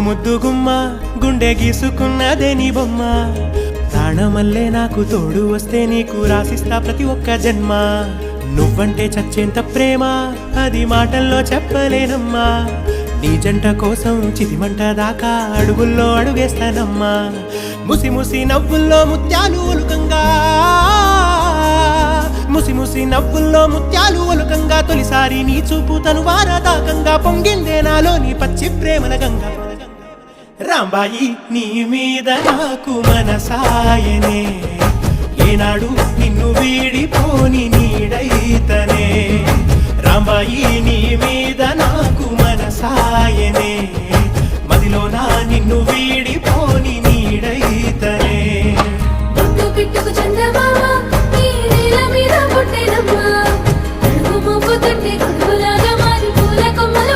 ముద్దుగుమ్మ గుండె గీసుకున్నదే నీ బొమ్మ ప్రాణమల్లే నాకు తోడు వస్తే నీకు రాసిస్తా ప్రతి ఒక్క జన్మ నువ్వంటే చచ్చేంత ప్రేమ అది మాటల్లో చెప్పలేనమ్మా నీ జంట కోసం చితిమంట దాకా అడుగుల్లో అడుగేస్తానమ్మా ముసి ముసి నవ్వుల్లో ముత్యాలు ఒలుకంగా ముసి ముసి నవ్వుల్లో ముత్యాలు ఒలుకంగా తొలిసారి నీ చూపు తను వారదాకంగా పొంగిందే నాలో నీ పచ్చి ప్రేమల గంగా రాంబాయి నీ మీద నాకు మనసాయనే ఏనాడు నిన్ను వీడిపోని నీడైతనే రాంబాయి నీ మీద నాకు